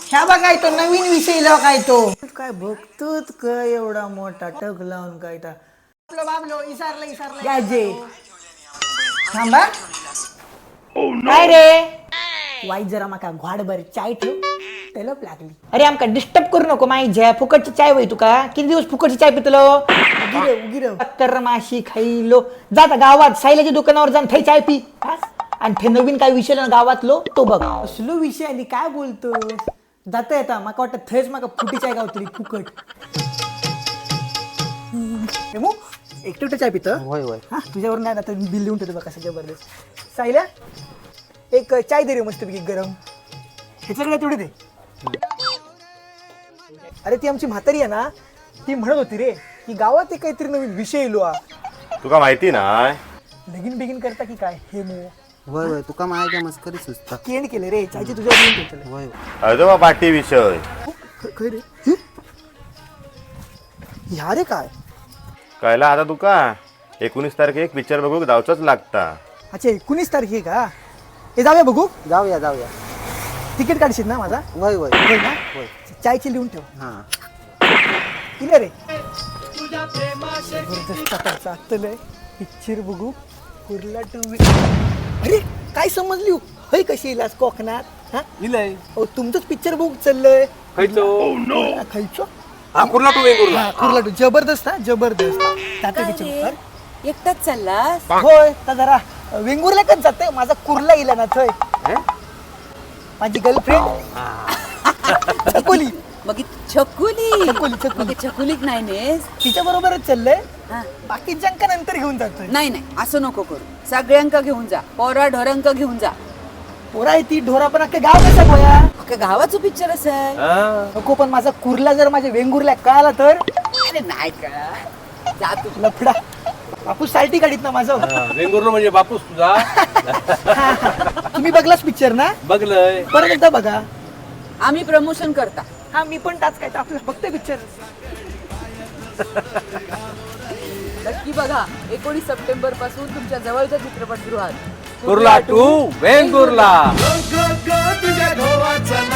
ह्या बघाय तो नवीन विषय लाव काय तो काय बघतोच काय एवढा मोठा टक लावून काय बाबलो इसारला थांबा काय रे वाईट जरा माका घाडभर चाय ठेव तेलप लागली अरे आमका डिस्टर्ब करू नको माई ज्या फुकटची चाय होई तुका किती दिवस फुकटची चाय पितलो गिरव तर माशी खाईलो जाता गावात सायलाच्या दुकानावर जाऊन थै चाय पी आणि ते नवीन काय विषय ना गावातलो तो बघ असलो विषय आली काय बोलतो जाता येता माका वाटतं थैच माका फुटी चाय गावतली फुकट हेमू एकटं चाय पितं होय होय हा तुझ्यावर नाही आता बिल लिहून ठेवतो बघा जबरदस्त सायल्या एक चाय दे रे मस्तपैकी गरम ह्याच्याकडे तेवढे दे अरे ती आमची म्हातारी आहे ना ती म्हणत होती रे की गावात एक काहीतरी नवीन विषय येलो तुका माहिती नाही लगीन बिगीन करता की काय हे मो होय होय तुका माहिती आहे मस्करी सुचता केंड केले रे चायची तुझ्यावर लिहून ठेवलं होय अरे पाठी विषय खय रे ह्या रे काय कळला आता तुका 19 तारखे एक पिक्चर बघू जाऊचाच लागता अच्छा 19 तारखे का हे जाऊया बघू जाऊया जाऊया तिकीट काढशील ना माझा होय होय होय ना होय चायची लिहून ठेव हां किती रे जबरदस्त चाललंय पिक्चर बघू कुर्ला टू अरे काय समजली हय कशी इलाज कोकणात हा इलय अहो तुमचंच पिक्चर बघू चाललंय खयचो खायचो हा कुर्ला टू वेंगुर्ला कुर्ला टू जबरदस्त हा जबरदस्त जाते पिक्चर एकटाच चाललास होय तर जरा वेंगुर्ला कच जाते माझा कुर्ला इला ना थय माझी गर्लफ्रेंड छकुली मग छकुली छकुली मग छकुलीक नाही नेस तिच्या बरोबरच चाललंय हा. बाकी जंका नंतर घेऊन जातोय नाही नाही असं नको करू सगळ्यांका घेऊन जा पोरा ढोरांका घेऊन जा पोरा आहे ती ढोरा पण अख्खा गाव कसा गोया अख्ख्या गावाचं पिक्चर असेल नको पण माझा कुर्ला जर माझ्या वेंगुर्ला कळाला तर अरे नाही कळा जा तू लफडा बापूस साल्टी काढीत ना माझं वेंगुर्ला म्हणजे बापूस तुझा तुम्ही बघलाच पिक्चर ना बघलंय परत एकदा बघा आम्ही प्रमोशन करता हा मी पण टाच काय आपलं बघतोय पिक्चर नक्की बघा 19 सप्टेंबर पासून तुमच्या जवळच्या चित्रपटगृहात कुर्ला टू वेंगुर्ला तुझ्या गोवाचं